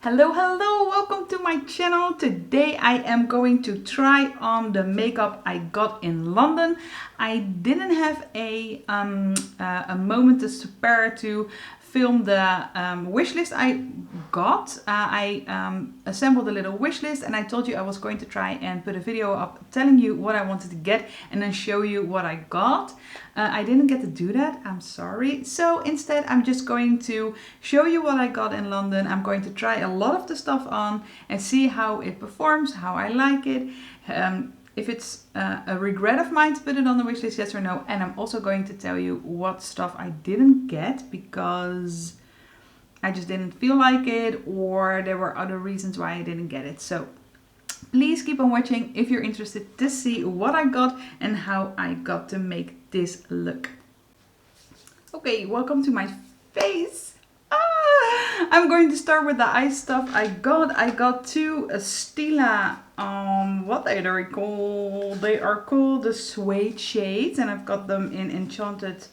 Hello, hello, welcome to my channel. Today I am going to try on the makeup I got in London. I didn't have a moment to spare to film the wish list I got. I assembled a little wish list and I told you I was going to try and put a video up telling you what I wanted to get and then show you what I got. I didn't get to do that, I'm sorry. So instead I'm just going to show you what I got in London. I'm going to try a lot of the stuff on and see how it performs, how I like it. If it's a regret of mine to put it on the wishlist, yes or no. And I'm also going to tell you what stuff I didn't get because I just didn't feel like it or there were other reasons why I didn't get it. So please keep on watching if you're interested to see what I got and how I got to make this look. Okay, welcome to my face. I'm going to start with the eye stuff I got. I got two Stila, what are they called? They are called the Suede shades and I've got them in Enchanted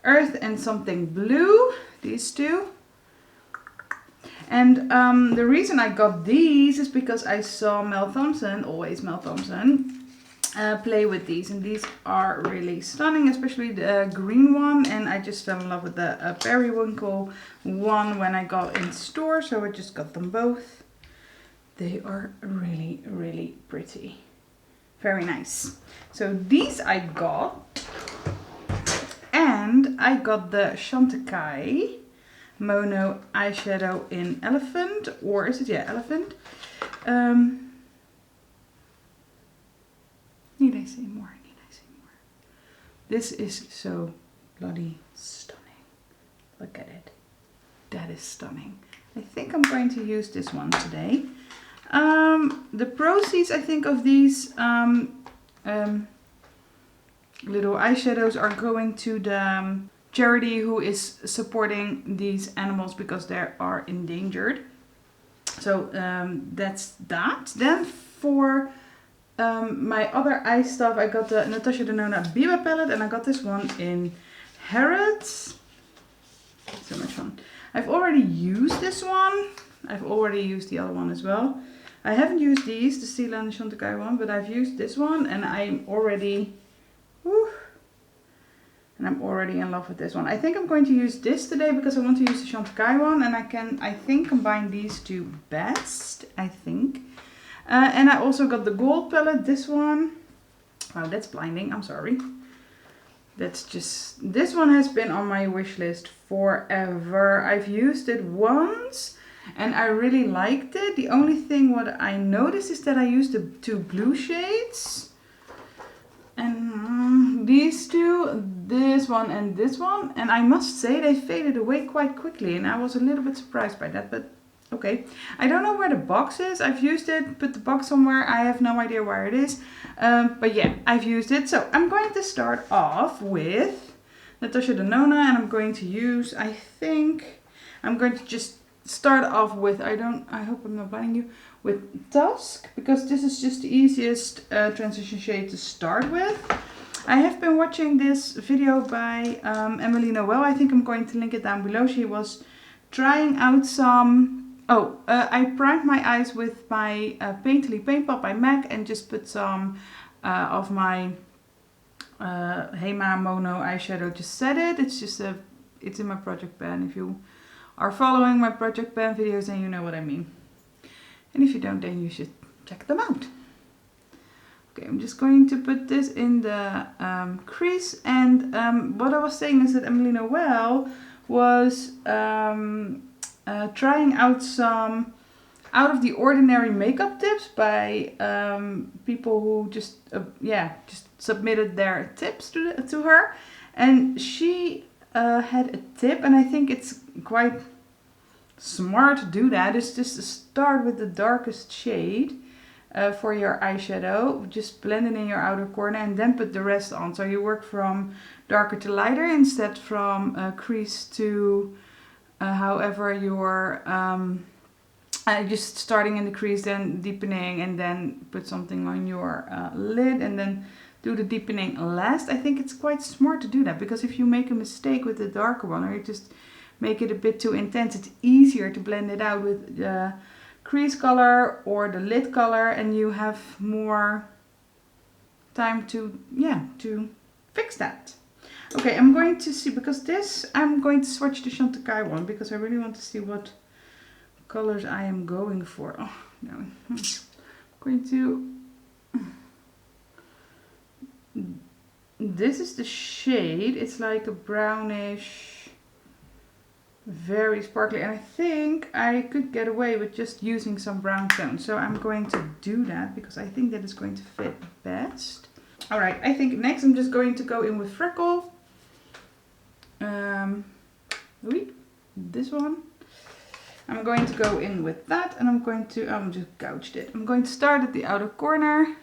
Earth and something blue, these two. And the reason I got these is because I saw Mel Thompson, always Mel Thompson, play with these. And these are really stunning, especially the green one. And I just fell in love with the periwinkle one when I got in store. So I just got them both. They are really, really pretty. Very nice. So these I got. And I got the Chantecaille Mono eyeshadow in Elephant, or is it, yeah, Elephant. Need I say more? Need I say more? This is so bloody stunning. Look at it. That is stunning. I think I'm going to use this one today. The proceeds, I think, of these little eyeshadows are going to the charity who is supporting these animals because they are endangered. So that's that. Then for my other eye stuff, I got the Natasha Denona Biba palette and I got this one in Harrods. So much fun. I've already used this one. I've already used the other one as well. I haven't used these, the Stila and the Chantecaille one, but I've used this one and I'm already... Whew, and I'm already in love with this one. I think I'm going to use this today because I want to use the Chantecaille one and I can, I think, combine these two best, I think. And I also got the gold palette, this one. Wow, that's blinding, I'm sorry. That's just, this one has been on my wish list forever. I've used it once and I really liked it. The only thing what I noticed is that I used the two blue shades. And these two, this one and this one, and I must say they faded away quite quickly and I was a little bit surprised by that, but okay. I don't know where the box is. I've used it, put the box somewhere. I have no idea where it is, but yeah, I've used it. So I'm going to start off with Natasha Denona and I'm going to use, I think, I'm going to just start off with, I hope I'm not blinding you, with Dusk, because this is just the easiest transition shade to start with. I have been watching this video by Emily Noel. I think I'm going to link it down below. She was trying out some... I primed my eyes with my Painterly Paint Pot by MAC and just put some of my Hema Mono eyeshadow to set it. It's just it's in my project pan. If you are following my project pan videos, then you know what I mean. And if you don't, then you should check them out. Okay, I'm just going to put this in the crease. And what I was saying is that Emily Noel was trying out some out of the ordinary makeup tips by people who just submitted their tips to her. And she had a tip, and I think it's quite smart to do that. It's just to start with the darkest shade for your eyeshadow, just blend it in your outer corner and then put the rest on. So you work from darker to lighter instead from crease to however you're just starting in the crease, then deepening, and then put something on your lid and then do the deepening last. I think it's quite smart to do that because if you make a mistake with the darker one or you just make it a bit too intense, it's easier to blend it out with the crease color or the lid color, and you have more time to, yeah, to fix that. Okay, I'm going to see, because this, I'm going to swatch the Chantecaille one because I really want to see what colors I am going for. Oh, no. I'm going to... This is the shade. It's like a brownish, very sparkly. And I think I could get away with just using some brown tone. So I'm going to do that because I think that is going to fit best. Alright, I think next I'm just going to go in with Freckle. This one. I'm going to go in with that, and I'm going to, just gouged it. I'm going to start at the outer corner.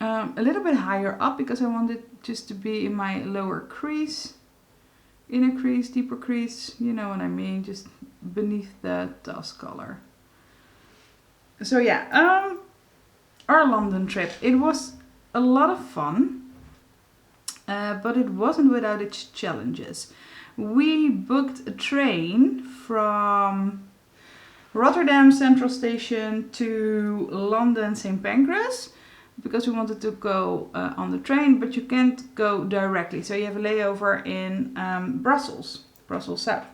A little bit higher up because I want it just to be in my lower crease. Inner crease, deeper crease, you know what I mean, just beneath the dust color. So yeah, our London trip, it was a lot of fun, but it wasn't without its challenges. We booked a train from Rotterdam Central Station to London St. Pancras because we wanted to go on the train, but you can't go directly. So you have a layover in Brussels South.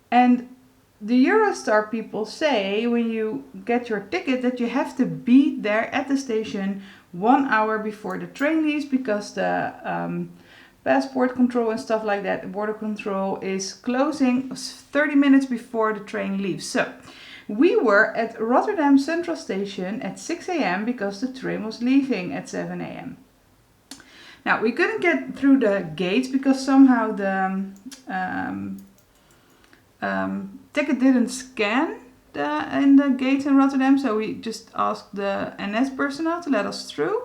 And the Eurostar people say when you get your ticket that you have to be there at the station 1 hour before the train leaves because the passport control and stuff like that, border control, is closing 30 minutes before the train leaves. So we were at Rotterdam Central Station at 6 a.m. because the train was leaving at 7 a.m. Now we couldn't get through the gates because somehow the ticket didn't scan in the gates in Rotterdam, so we just asked the NS personnel to let us through,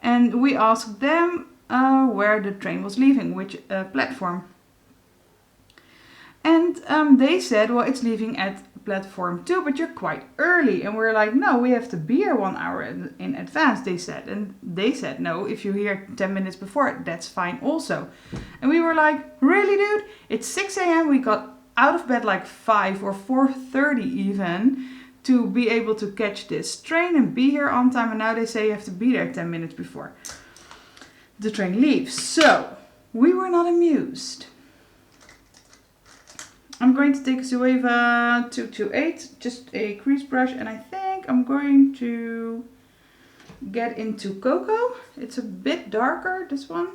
and we asked them where the train was leaving, which platform. And they said, well, it's leaving at platform 2, but you're quite early. And we're like, no, we have to be here 1 hour in advance, they said. And they said, no, if you're here 10 minutes before, that's fine also. And we were like, really, dude? It's 6 a.m. We got out of bed like 5 or 4:30 even to be able to catch this train and be here on time. And now they say you have to be there 10 minutes before the train leaves. So we were not amused. I'm going to take a Zoeva 228, just a crease brush, and I think I'm going to get into Cocoa. It's a bit darker, this one.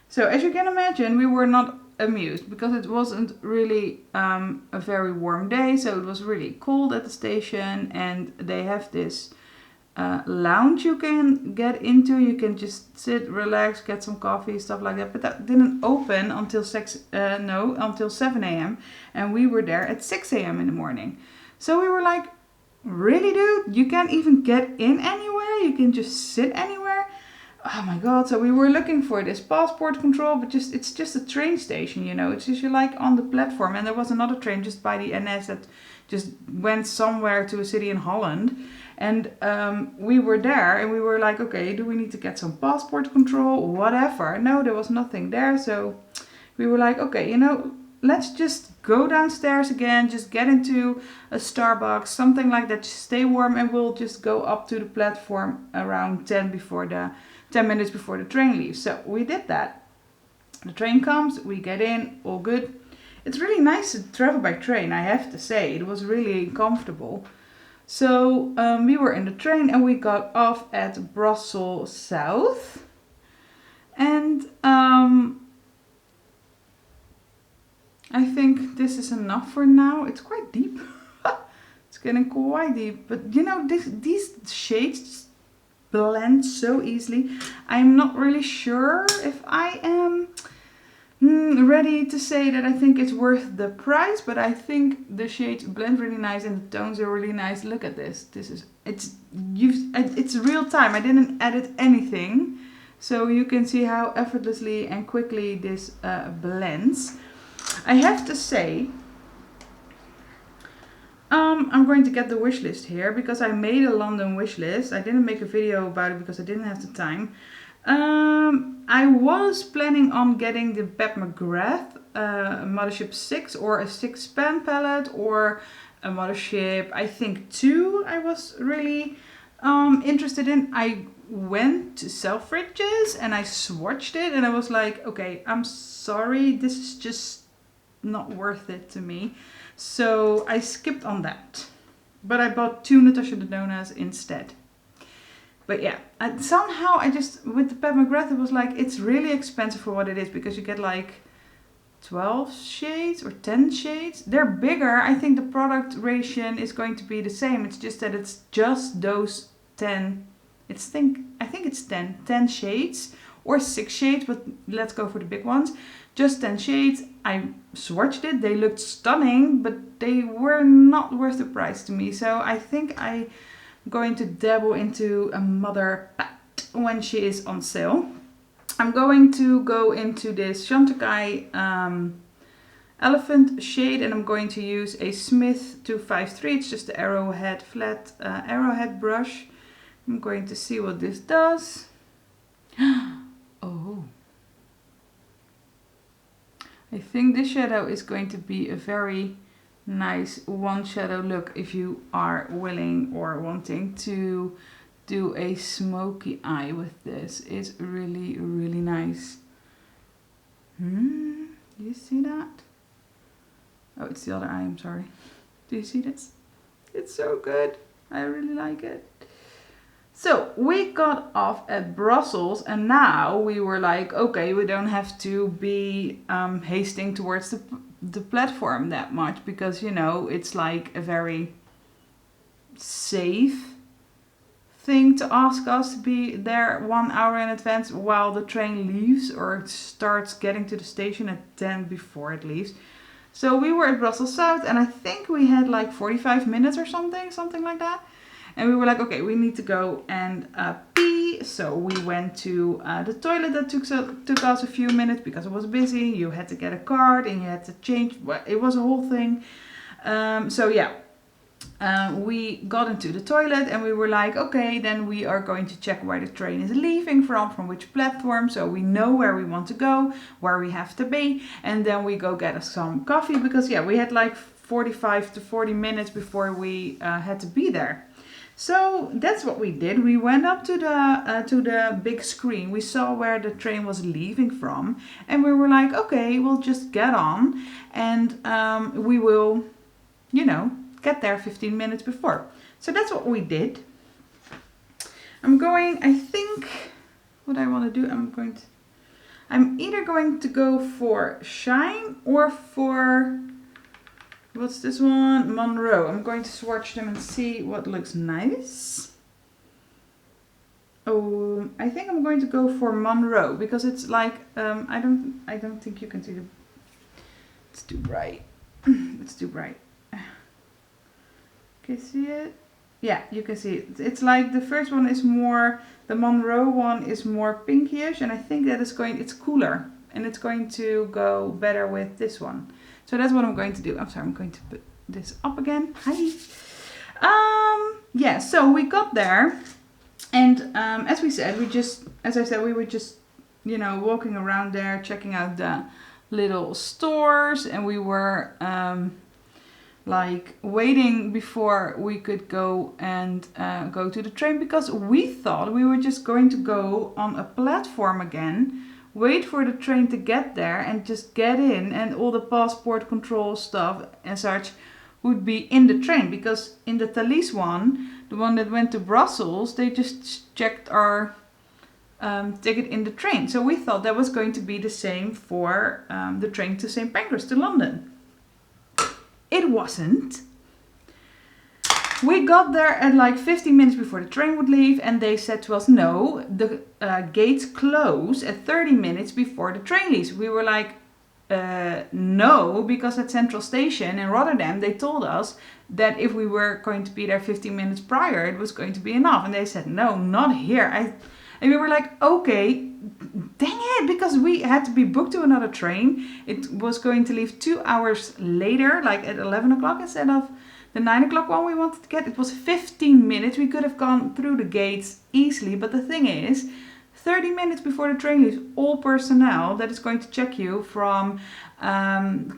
So as you can imagine, we were not amused because it wasn't really a very warm day, so it was really cold at the station, and they have this lounge you can get into. You can just sit, relax, get some coffee, stuff like that. But that didn't open until 7 a.m. and we were there at 6 a.m. in the morning. So we were like, really, dude? You can't even get in anywhere? You can just sit anywhere? Oh my god. So we were looking for this passport control, but it's just a train station, you know. It's just you're like on the platform, and there was another train just by the NS that just went somewhere to a city in Holland. And we were there and we were like, okay, do we need to get some passport control, whatever? No, there was nothing there. So we were like, okay, you know, let's just go downstairs again, just get into a Starbucks, something like that, just stay warm, and we'll just go up to the platform around 10 minutes before the train leaves. So we did that. The train comes, we get in, all good. It's really nice to travel by train, I have to say. It was really comfortable. So we were in the train and we got off at Brussels South. And I think this is enough for now. It's quite deep. It's getting quite deep. But you know, these shades blend so easily. I'm not really sure if I am ready to say that I think it's worth the price, but I think the shades blend really nice and the tones are really nice. Look at this. It's real time. I didn't edit anything, so you can see how effortlessly and quickly this blends. I have to say, I'm going to get the wish list here because I made a London wish list. I didn't make a video about it because I didn't have the time. I was planning on getting the Pat McGrath Mothership 6 or a 6 pan palette or a Mothership, I think 2 I was really interested in. I went to Selfridges and I swatched it and I was like, okay, I'm sorry, this is just not worth it to me. So I skipped on that. But I bought 2 Natasha Denonas instead. But yeah, somehow I just, with the Pat McGrath, it was like, it's really expensive for what it is because you get like 12 shades or 10 shades. They're bigger. I think the product ration is going to be the same. It's just that it's just those 10, I think it's 10 shades or 6 shades, but let's go for the big ones. Just 10 shades. I swatched it. They looked stunning, but they were not worth the price to me. So I think I'm going to dabble into a Mother Pat when she is on sale. I'm going to go into this Chantecaille Elephant shade and I'm going to use a Smith 253. It's just the arrowhead flat arrowhead brush. I'm going to see what this does. Oh. I think this shadow is going to be a very nice one shadow look if you are willing or wanting to do a smoky eye with this. It's really, really nice. Do you see that? Oh, it's the other eye, I'm sorry. Do you see this? It's so good. I really like it. So we got off at Brussels and now we were like, okay, we don't have to be hasting towards the platform that much because, you know, it's like a very safe thing to ask us to be there 1 hour in advance while the train leaves or starts getting to the station at 10 before it leaves. So we were at Brussels South and I think we had like 45 minutes or something like that. And we were like, okay, we need to go and pee. So we went to the toilet. That took us a few minutes because it was busy. You had to get a card and you had to change. It was a whole thing. So yeah, we got into the toilet and we were like, okay, then we are going to check where the train is leaving from which platform. So we know where we want to go, where we have to be. And then we go get us some coffee because yeah, we had like 45 to 40 minutes before we had to be there. So that's what we did. We went up to the big screen. We saw where the train was leaving from. And we were like, okay, we'll just get on. And we will, you know, get there 15 minutes before. So that's what we did. I think, what I want to do, I'm either going to go for Shine or for... What's this one? Monroe. I'm going to swatch them and see what looks nice. Oh, I think I'm going to go for Monroe because it's like I don't think you can see the. It's too bright. It's too bright. Can you see it? Yeah, you can see it. It's like the first one is more. The Monroe one is more pinkyish, and I think that it's cooler and it's going to go better with this one. So that's what I'm going to do. I'm sorry, I'm going to put this up again. Hi. Yeah, so we got there. And as I said, we were just, you know, walking around there, checking out the little stores. And we were like waiting before we could go and go to the train. Because we thought we were just going to go on a platform again. Wait for the train to get there and just get in and all the passport control stuff and such would be in the train because in the Thalys one, the one that went to Brussels, they just checked our ticket in the train. So we thought that was going to be the same for the train to St. Pancras to London. It wasn't. We got there at like 15 minutes before the train would leave and they said to us, no, the gates close at 30 minutes before the train leaves. We were like, no, because at Central Station in Rotterdam, they told us that if we were going to be there 15 minutes prior, it was going to be enough. And they said, no, not here. And we were like, okay, dang it, because we had to be booked to another train. It was going to leave 2 hours later, like at 11 o'clock instead of the 9 o'clock one we wanted to get. It was 15 minutes. We could have gone through the gates easily. But the thing is, 30 minutes before the train leaves, all personnel that is going to check you from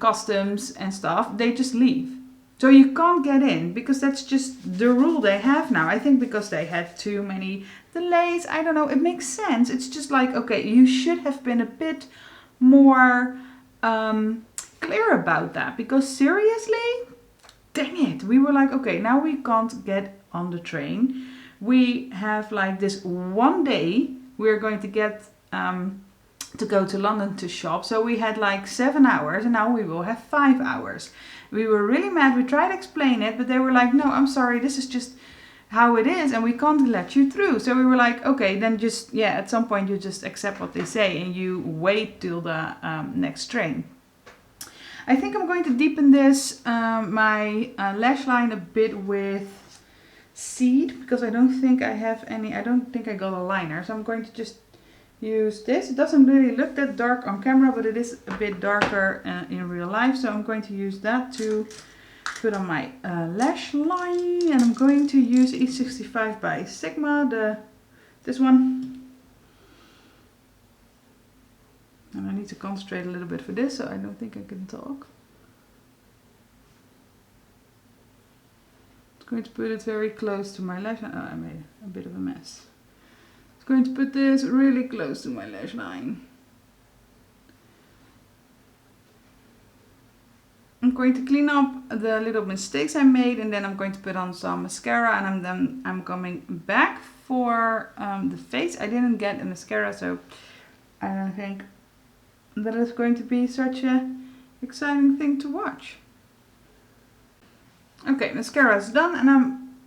customs and stuff, they just leave. So you can't get in because that's just the rule they have now. I think because they had too many delays. I don't know. It makes sense. It's just like, okay, you should have been a bit more clear about that. Because seriously, dang it. We were like, okay, now we can't get on the train. We have like this one day we're going to get to go to London to shop. So we had like 7 hours and now we will have 5 hours. We were really mad. We tried to explain it, but they were like, no, I'm sorry. This is just how it is and we can't let you through. So we were like, okay, then just, yeah, at some point you just accept what they say and you wait till the next train. I think I'm going to deepen this, my lash line a bit with Seed because I don't think I have any, I don't think I got a liner. So I'm going to just use this. It doesn't really look that dark on camera, but it is a bit darker in real life. So I'm going to use that to put on my lash line, and I'm going to use E65 by Sigma, this one. And I need to concentrate a little bit for this, so I don't think I can talk. I'm going to put it very close to my lash line. Oh, I made a bit of a mess. I'm going to put this really close to my lash line. I'm going to clean up the little mistakes I made, and then I'm going to put on some mascara, and then I'm coming back for the face. I didn't get a mascara, so I don't think that is going to be such an exciting thing to watch. Okay, mascara is done, and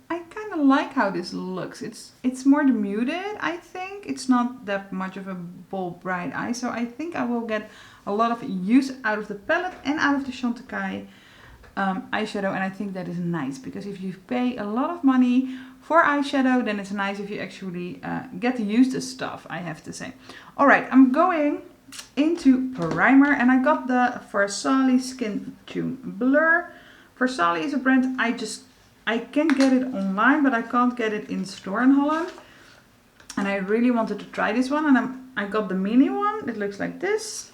I kind of like how this looks. It's more muted, I think. It's not that much of a bold bright eye, so I think I will get a lot of use out of the palette and out of the Chantecaille eyeshadow, and I think that is nice because if you pay a lot of money for eyeshadow, then it's nice if you actually get to use the stuff, I have to say. Alright, I'm going into primer, and I got the Farsali Skin Tune Blur. Farsali is a brand I can get it online, but I can't get it in store in Holland. And I really wanted to try this one, and I got the mini one. It looks like this.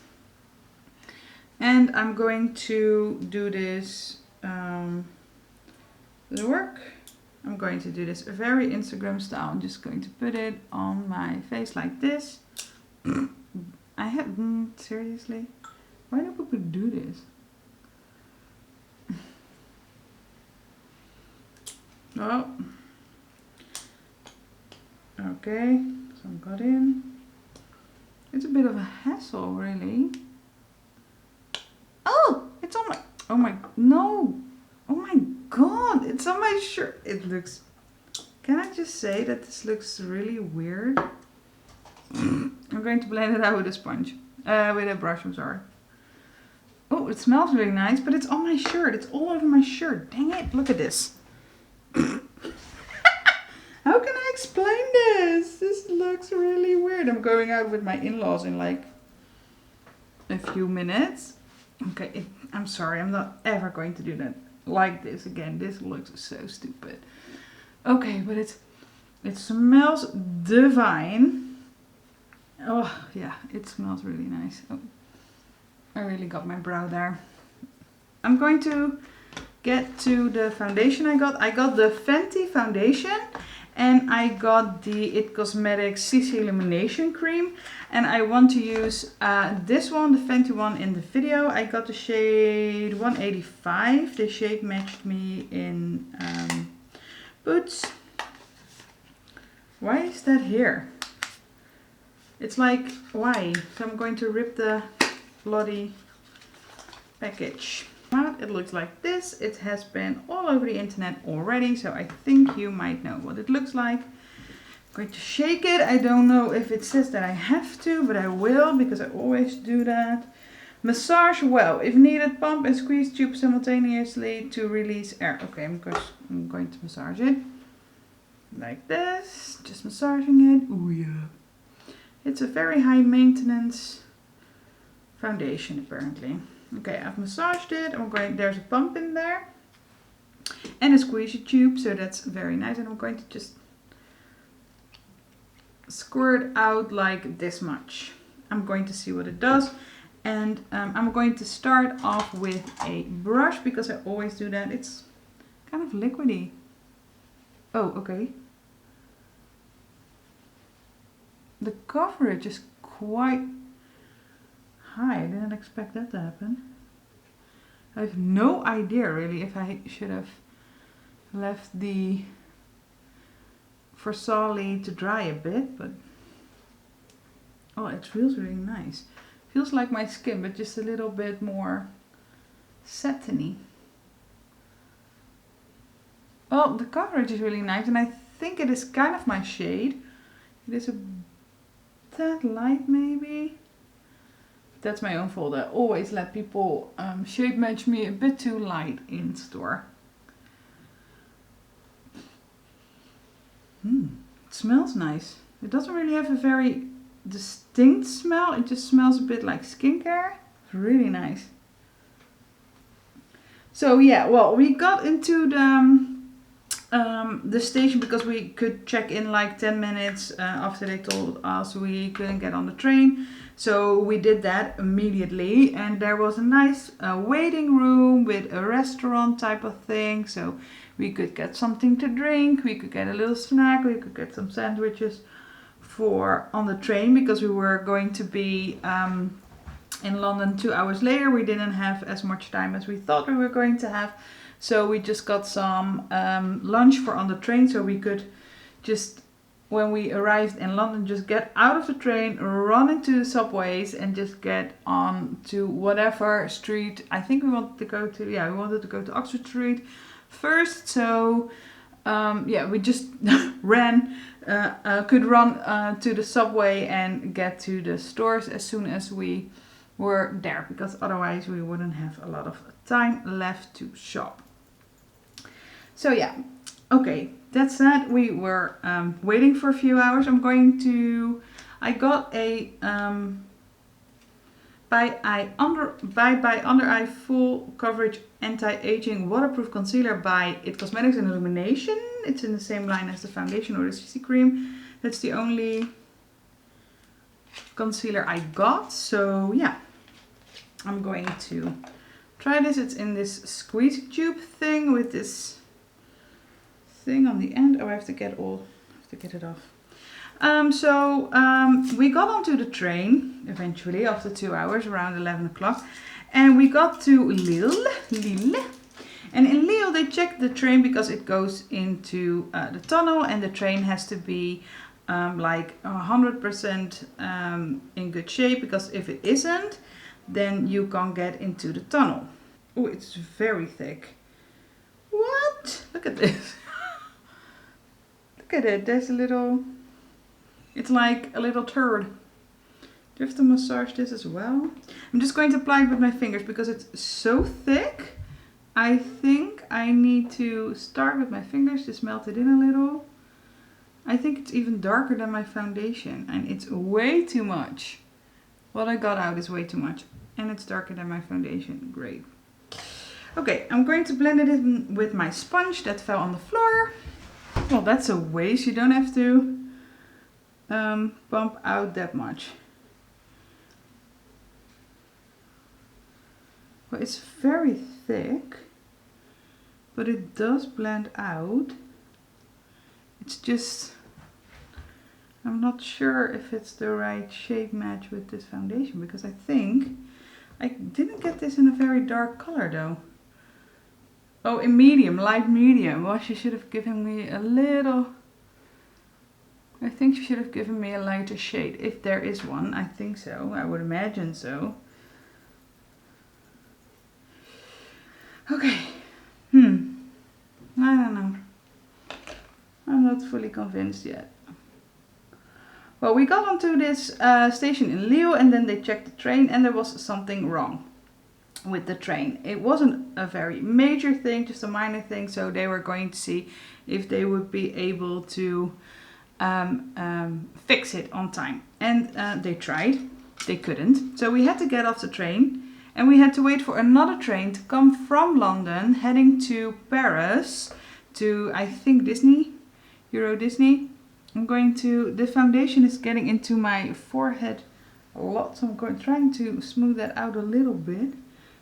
And I'm going to do this, does it work? I'm going to do this very Instagram style. I'm just going to put it on my face like this. I have, seriously? Why do people do this? Oh. Okay, some got in. It's a bit of a hassle, really. Oh, it's on my, oh my, no. Oh my god, it's on my shirt. It looks, can I just say that this looks really weird? I'm going to blend it out with a sponge. With a brush, I'm sorry. Oh, it smells really nice, but it's on my shirt. It's all over my shirt. Dang it, look at this. How can I explain this? This looks really weird. I'm going out with my in-laws in like a few minutes. Okay, I'm sorry. I'm not ever going to do that like this again. This looks so stupid. Okay, but it smells divine. Oh, yeah, it smells really nice. Oh, I really got my brow there. I'm going to get to the foundation I got. I got the Fenty Foundation, and I got the It Cosmetics CC Illumination Cream, and I want to use this one, the Fenty one, in the video. I got the shade 185. The shade matched me in Boots. Why is that here? It's like, why? So I'm going to rip the bloody package. It looks like this. It has been all over the internet already, so I think you might know what it looks like. I'm going to shake it. I don't know if it says that I have to, but I will because I always do that. Massage well. If needed, pump and squeeze tube simultaneously to release air. Okay, I'm going to massage it like this. Just massaging it. Oh yeah. It's a very high maintenance foundation apparently. Okay, I've massaged it. There's a pump in there and a squeegee tube, so that's very nice. And I'm going to just squirt out like this much. I'm going to see what it does. And I'm going to start off with a brush because I always do that. It's kind of liquidy. Oh, okay. The coverage is quite high. I didn't expect that to happen. I have no idea really if I should have left the Versali to dry a bit, but oh, it feels really nice. Feels like my skin, but just a little bit more satiny. Well, the coverage is really nice, and I think it is kind of my shade. It is a tad light maybe. That's my own fault. I always let people shade match me a bit too light in store. It smells nice. It doesn't really have a very distinct smell. It just smells a bit like skincare. It's really nice. So yeah, well, we got into the station because we could check in like 10 minutes after they told us we couldn't get on the train. So we did that immediately, and there was a nice waiting room with a restaurant type of thing. So we could get something to drink, we could get a little snack, we could get some sandwiches for on the train because we were going to be in London 2 hours later. We didn't have as much time as we thought we were going to have. So we just got some lunch for on the train, so we could just, when we arrived in London, just get out of the train, run into the subways and just get on to whatever street. I think we wanted to go to, we wanted to go to Oxford Street first. So we just could run to the subway and get to the stores as soon as we were there, because otherwise we wouldn't have a lot of time left to shop. So yeah, okay, that's that. We were waiting for a few hours. I got a by Under Eye Full Coverage Anti-Aging Waterproof Concealer by It Cosmetics and Illumination. It's in the same line as the foundation or the CC cream. That's the only concealer I got. So yeah, I'm going to try this. It's in this squeeze tube thing with this thing on the end. Oh, I have to get it off. We got onto the train eventually after 2 hours, around 11 o'clock, and we got to Lille. And in Lille they checked the train because it goes into the tunnel, and the train has to be like 100% in good shape, because if it isn't, then you can't get into the tunnel. Oh, it's very thick. What? Look at this. Look at it. There's a little, it's like a little turd. Do you have to massage this as well? I'm just going to apply it with my fingers because it's so thick. I think I need to start with my fingers, just melt it in a little. I think it's even darker than my foundation, and it's way too much. What I got out is way too much, and it's darker than my foundation. Great. Okay, I'm going to blend it in with my sponge that fell on the floor. Well, that's a waste. You don't have to bump out that much. Well, it's very thick, but it does blend out. It's just, I'm not sure if it's the right shade match with this foundation, because I think I didn't get this in a very dark color though. Oh, in medium, light medium. Well, she should have given me a little, I think she should have given me a lighter shade, if there is one. I think so, I would imagine so. Okay, I don't know. I'm not fully convinced yet. Well, we got onto this station in Lille, and then they checked the train, and there was something wrong with the train. It wasn't a very major thing, just a minor thing, so they were going to see if they would be able to fix it on time. And they tried. They couldn't. So we had to get off the train, and we had to wait for another train to come from London, heading to Paris, to, I think, Disney, Euro Disney. the foundation is getting into my forehead a lot, so I'm trying to smooth that out a little bit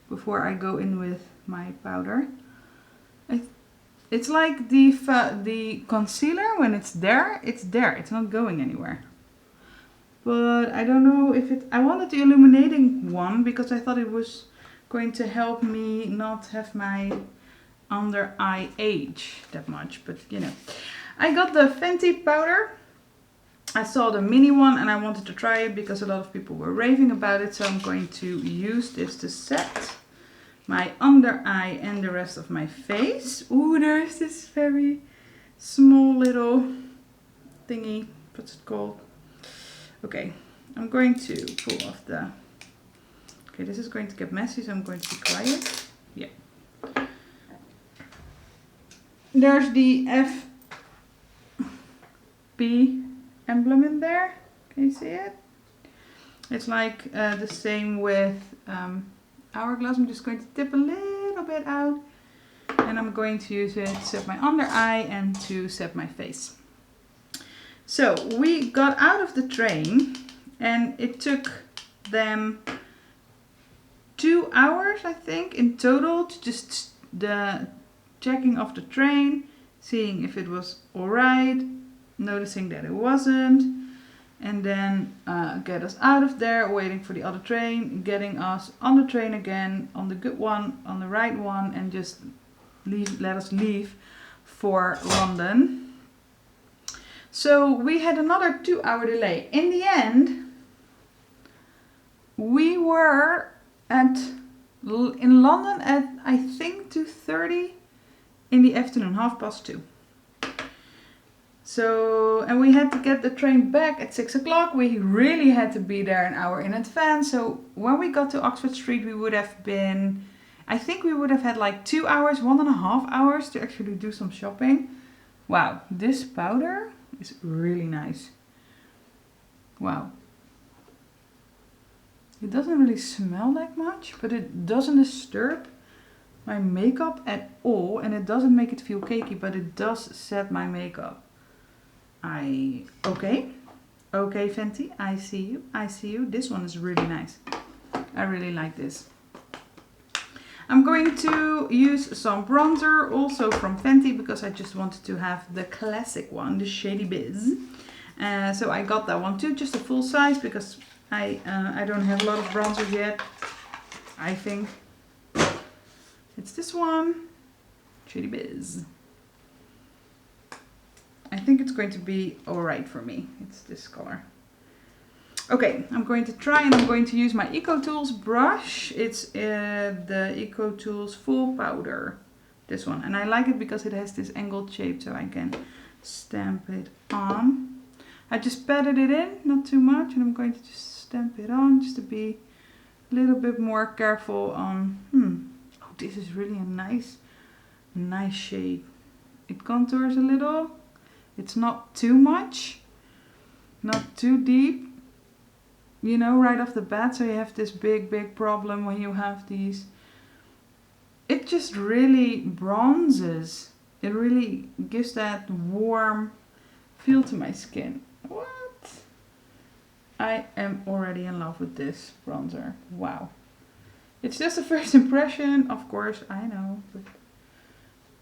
before I go in with my powder. It's like the concealer, when it's there, it's not going anywhere. But I don't know if I wanted the illuminating one because I thought it was going to help me not have my under eye age that much, but you know. I got the Fenty powder. I saw the mini one and I wanted to try it because a lot of people were raving about it, so I'm going to use this to set my under eye and the rest of my face. Ooh, there's this very small little thingy. What's it called? Okay, I'm going to pull off the... Okay, this is going to get messy, so I'm going to be quiet. Yeah. There's the FB emblem in there. Can you see it? It's like the same with Hourglass. I'm just going to dip a little bit out. And I'm going to use it to set my under eye and to set my face. So we got out of the train and it took them 2 hours, I think, in total to just the checking of the train, seeing if it was alright, noticing that it wasn't, and then get us out of there, waiting for the other train, getting us on the train again, on the good one, on the right one, and just let us leave for London. So we had another 2-hour delay. In the end, we were in London at, I think, 2:30 in the afternoon, 2:30. So, and we had to get the train back at 6 o'clock. We really had to be there an hour in advance. So when we got to Oxford Street, we would have been, I think we would have had like 2 hours, 1.5 hours to actually do some shopping. Wow, this powder is really nice. Wow. It doesn't really smell that much, but it doesn't disturb my makeup at all. And it doesn't make it feel cakey, but it does set my makeup. Okay, Fenty, I see you. This one is really nice. I really like this. I'm going to use some bronzer, also from Fenty, because I just wanted to have the classic one, the Shady Biz. So I got that one too, just a full size, because I don't have a lot of bronzers yet. I think it's this one, Shady Biz. I think it's going to be alright for me. It's this color. Okay, I'm going to try, and I'm going to use my EcoTools brush. It's the EcoTools Full Powder. This one. And I like it because it has this angled shape, so I can stamp it on. I just patted it in, not too much, and I'm going to just stamp it on just to be a little bit more careful on... Oh, this is really a nice shade. It contours a little. It's not too much, not too deep, you know, right off the bat. So you have this big problem when you have these. It just really bronzes. It really gives that warm feel to my skin. What? I am already in love with this bronzer. Wow. It's just a first impression, of course, I know, but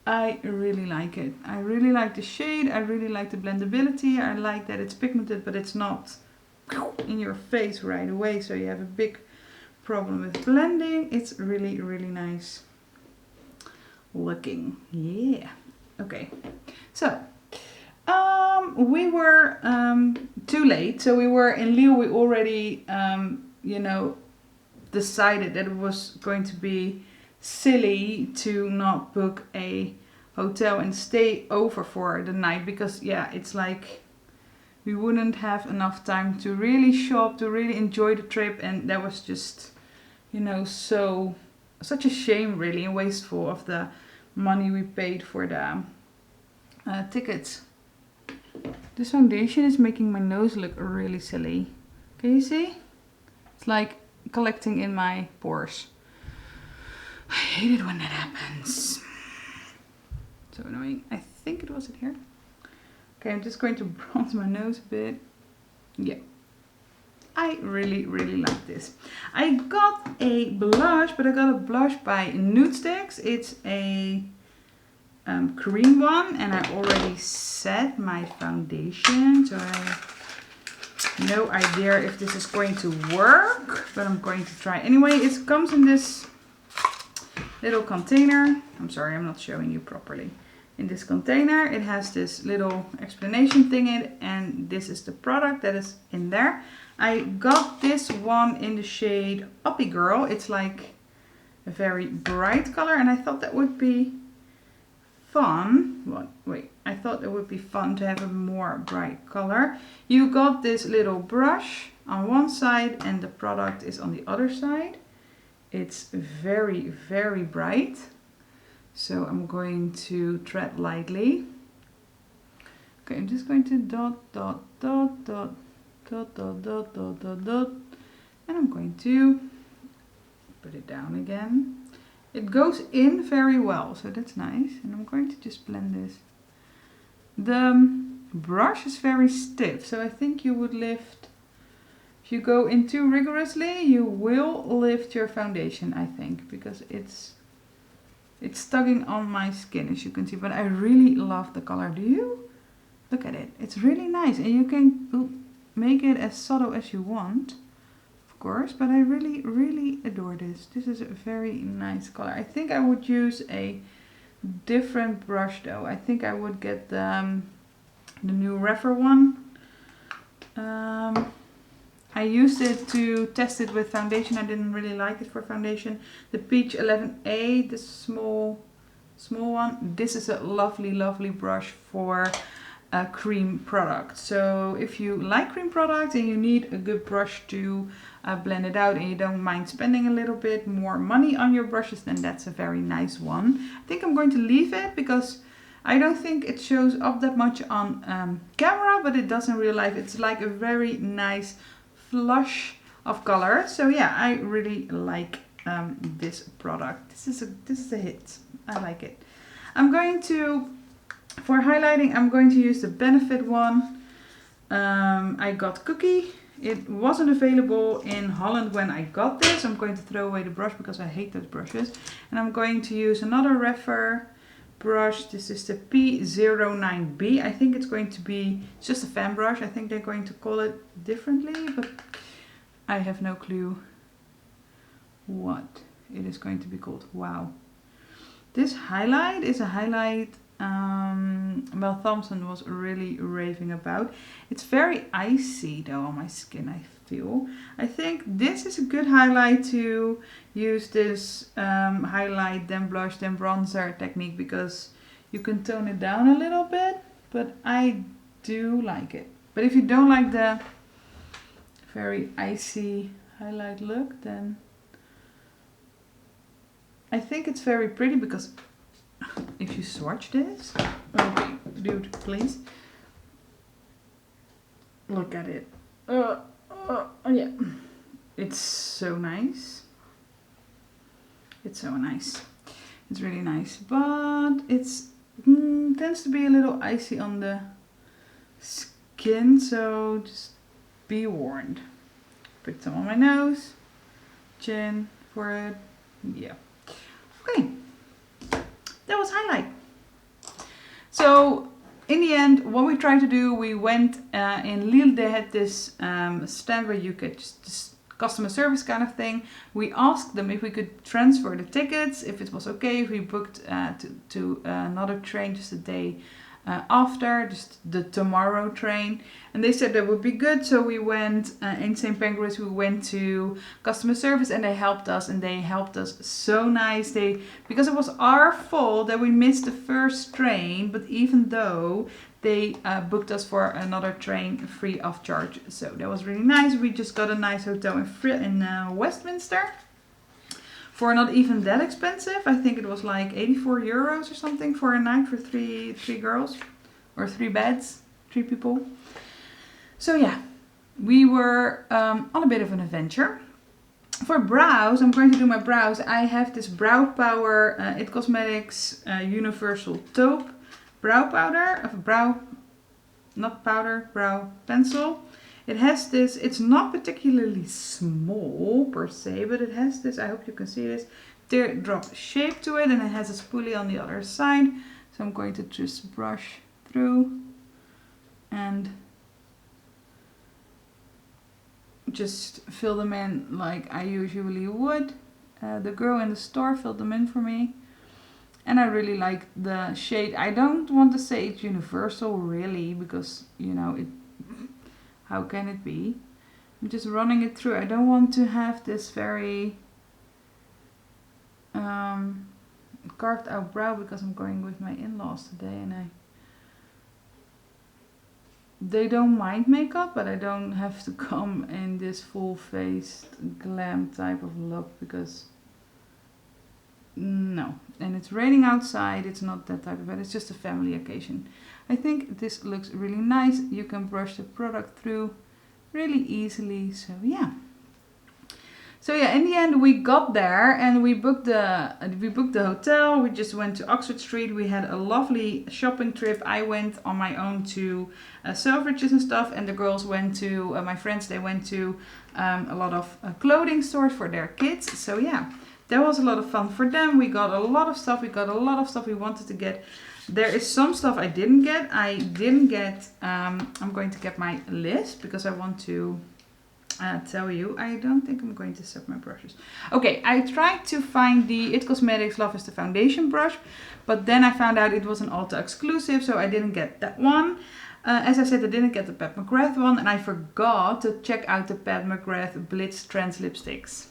I really like it. I really like the shade. I really like the blendability. I like that it's pigmented, but it's not in your face right away. So you have a big problem with blending. It's really, really nice looking. Yeah. Okay. So, we were too late. So we were in Lille. We already, you know, decided that it was going to be silly to not book a hotel and stay over for the night, because yeah, it's like we wouldn't have enough time to really shop, to really enjoy the trip, and that was just, you know, such a shame really, and wasteful of the money we paid for the tickets. This foundation is making my nose look really silly. Can you see? It's like collecting in my pores. I hate it when that happens. So annoying. I think it was in here. Okay, I'm just going to bronze my nose a bit. Yeah. I really, really like this. I got a blush, but I got a blush by Nudestix. It's a cream one, and I already set my foundation, so I have no idea if this is going to work, but I'm going to try anyway. It comes in this little container. I'm sorry, I'm not showing you properly. In this container, it has this little explanation thing in it, and this is the product that is in there. I got this one in the shade Uppy Girl. It's like a very bright color, and I thought that would be fun. What? Wait, I thought it would be fun to have a more bright color. You got this little brush on one side, and the product is on the other side. It's very, very bright. So I'm going to tread lightly. Okay, I'm just going to dot, dot, dot, dot, dot, dot, dot, dot, dot, dot. And I'm going to put it down again. It goes in very well, so that's nice. And I'm going to just blend this. The brush is very stiff, so I think you would lift, if you go in too rigorously, you will lift your foundation, I think, because it's tugging on my skin, as you can see, but I really love the color. Do you? Look at it. It's really nice, and you can make it as subtle as you want, of course, but I really, really adore this. This is a very nice color. I think I would use a different brush though. I think I would get the new Refer one. I used it to test it with foundation. I didn't really like it for foundation. The Peach 11A, the small one. This is a lovely, lovely brush for a cream product. So if you like cream products and you need a good brush to blend it out, and you don't mind spending a little bit more money on your brushes, then that's a very nice one. I think I'm going to leave it because I don't think it shows up that much on camera, but it does in real life. It's like a very nice flush of color. So yeah, I really like this product. This is a hit. I like it. I'm going to, for highlighting, I'm going to use the Benefit one. I got Cookie. It wasn't available in Holland when I got this. I'm going to throw away the brush because I hate those brushes. And I'm going to use another Refer brush. This is the P09B. I think it's going to be just a fan brush. I think they're going to call it differently, but I have no clue what it is going to be called. Wow. This highlight is a highlight Mel Thompson was really raving about. It's very icy though on my skin, I feel. I think this is a good highlight to use this highlight, then blush, then bronzer technique, because you can tone it down a little bit, but I do like it. But if you don't like the very icy highlight look, then I think it's very pretty, because if you swatch this, okay, dude, please look at it. Yeah, it's so nice. It's so nice. It's really nice, but it's tends to be a little icy on the skin, so just be warned. Put some on my nose, chin, forehead. Yeah. Okay. That was highlight. So in the end, what we tried to do, we went in Lille. They had this stand where you could just customer service kind of thing. We asked them if we could transfer the tickets, if it was okay if we booked to another train just a day after, just the tomorrow train, and they said that would be good. So we went in St. Pancras, we went to customer service, and they helped us, so nice. Because it was our fault that we missed the first train, but even though they booked us for another train free of charge, so that was really nice. We just got a nice hotel in Westminster for not even that expensive. I think it was like 84 euros or something for a night for three girls, or 3 beds, 3 people. So yeah, we were on a bit of an adventure. For brows, I'm going to do my brows. I have this Brow Power It Cosmetics Universal Taupe brow powder, of brow not powder, brow pencil. It has this, it's not particularly small per se, but it has this, I hope you can see this, teardrop shape to it, and it has a spoolie on the other side. So I'm going to just brush through and just fill them in like I usually would. The girl in the store filled them in for me. And I really like the shade. I don't want to say it's universal really, because, you know, it, how can it be? I'm just running it through. I don't want to have this very carved out brow, because I'm going with my in-laws today, and they don't mind makeup, but I don't have to come in this full-faced glam type of look, because no. And it's raining outside, it's not that type of it, it's just a family occasion. I think this looks really nice. You can brush the product through really easily, so yeah. So yeah, in the end we got there and we booked the hotel. We just went to Oxford Street. We had a lovely shopping trip. I went on my own to Selfridges and stuff, and the girls went to, my friends, they went to a lot of clothing stores for their kids. So yeah, that was a lot of fun for them. We got a lot of stuff. We got a lot of stuff we wanted to get. There is some stuff I didn't get. I'm going to get my list because I want to tell you. I don't think I'm going to set my brushes. Okay, I tried to find the It Cosmetics Love is the Foundation brush, but then I found out it was an Ulta exclusive, so I didn't get that one. As I said, I didn't get the Pat McGrath one, and I forgot to check out the Pat McGrath Blitz Trends lipsticks.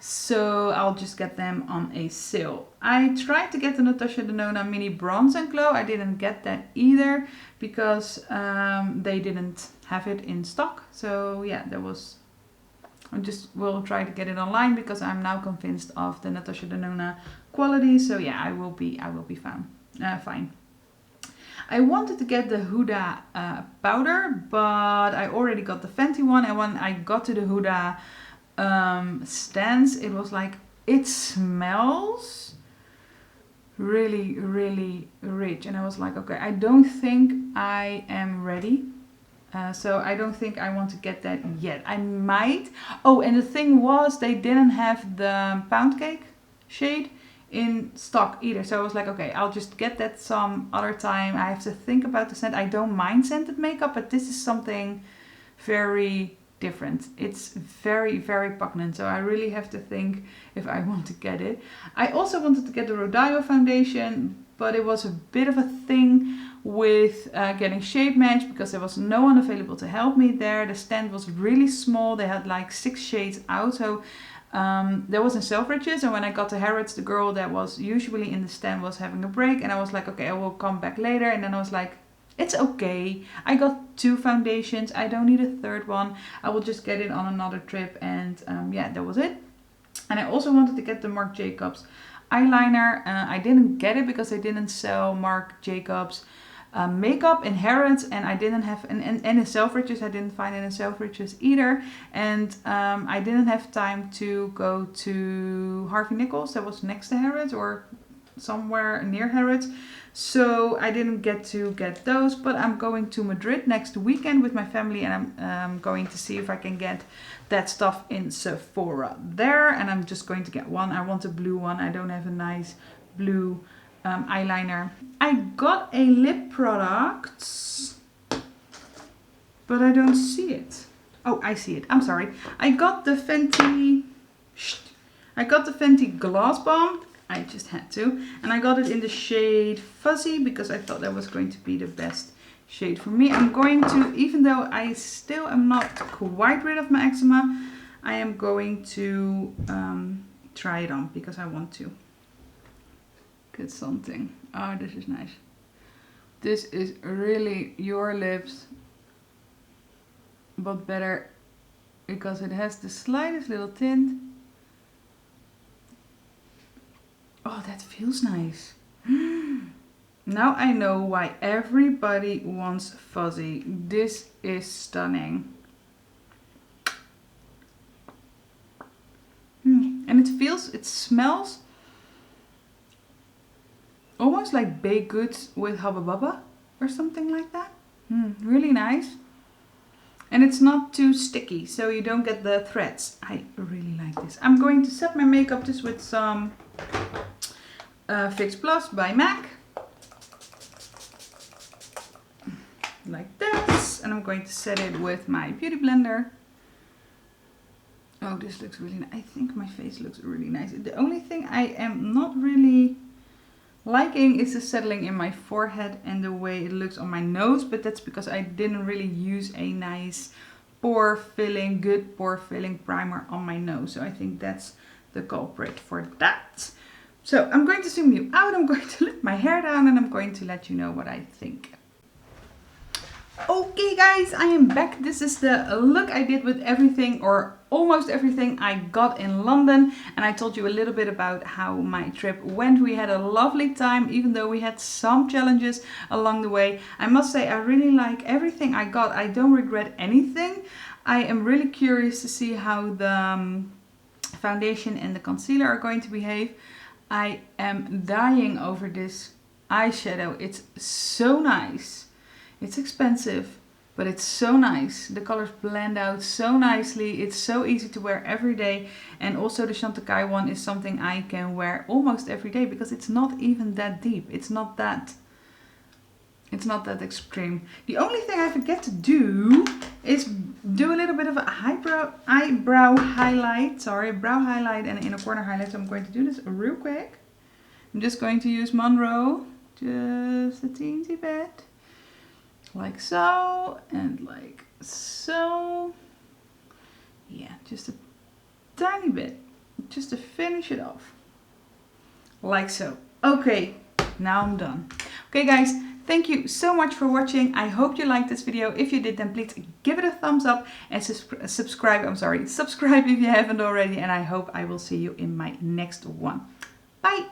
So I'll just get them on a sale. I tried to get the Natasha Denona Mini Bronze and Glow. I didn't get that either because they didn't have it in stock. So yeah, will try to get it online because I'm now convinced of the Natasha Denona quality. So yeah, I will be fine. I wanted to get the Huda powder, but I already got the Fenty one, and when I got to the Huda stands, it was like, it smells really, really rich, and I was like, okay, I don't think I am ready. So I don't think I want to get that yet. I might. Oh, and the thing was, they didn't have the pound cake shade in stock either. So I was like, okay, I'll just get that some other time. I have to think about the scent. I don't mind scented makeup, but this is something very different. It's very, very pungent, so I really have to think if I want to get it. I also wanted to get the Rodeo foundation, but it was a bit of a thing with getting shade match because there was no one available to help me there. The stand was really small. They had like 6 shades out, so there was in Selfridges, and when I got to Harrods, the girl that was usually in the stand was having a break, and I was like, okay, I will come back later. And then I was like, it's okay. I got 2 foundations. I don't need a third one. I will just get it on another trip. And yeah, that was it. And I also wanted to get the Marc Jacobs eyeliner. I didn't get it because they didn't sell Marc Jacobs makeup in Harrods, and I didn't have, and in Selfridges, I didn't find it in Selfridges either. And I didn't have time to go to Harvey Nichols, that was next to Harrods or somewhere near Harrods. So I didn't get to get those, but I'm going to Madrid next weekend with my family, and I'm going to see if I can get that stuff in Sephora there. And I'm just going to get one. I want a blue one. I don't have a nice blue eyeliner. I got a lip product, but I don't see it. Oh, I see it. I'm sorry. I got the Fenty Gloss Bomb. I just had to. And I got it in the shade Fuzzy because I thought that was going to be the best shade for me. I'm going to, even though I still am not quite rid of my eczema, I am going to try it on because I want to get something. Oh, this is nice. This is really your lips, but better because it has the slightest little tint. Oh, that feels nice. Now I know why everybody wants Fuzzy. This is stunning. And it smells almost like baked goods with Hubba Bubba or something like that. Really nice. And it's not too sticky, so you don't get the threads. I really like this. I'm going to set my makeup just with some Fix Plus by MAC. Like this. And I'm going to set it with my beauty blender. Oh, this looks really nice. I think my face looks really nice. The only thing I am not really liking is the settling in my forehead and the way it looks on my nose, but that's because I didn't really use a nice good pore filling primer on my nose. So I think that's the culprit for that. So I'm going to zoom you out, I'm going to let my hair down, and I'm going to let you know what I think. Okay guys, I am back. This is the look I did with everything, or almost everything, I got in London, and I told you a little bit about how my trip went. We had a lovely time, even though we had some challenges along the way. I must say I really like everything I got. I don't regret anything. I am really curious to see how the foundation and the concealer are going to behave. I am dying over this eyeshadow. It's so nice. It's expensive, but it's so nice. The colors blend out so nicely. It's so easy to wear every day. And also the Chantecaille one is something I can wear almost every day because it's not even that deep. It's not that extreme. The only thing I forget to do is do a little bit of a brow highlight and an inner corner highlight. So I'm going to do this real quick. I'm just going to use Monroe, just a teensy bit. Like so, and like so. Yeah, just a tiny bit, just to finish it off. Like so. Okay, now I'm done. Okay guys, thank you so much for watching. I hope you liked this video. If you did, then please give it a thumbs up and subscribe if you haven't already. And I hope I will see you in my next one. Bye!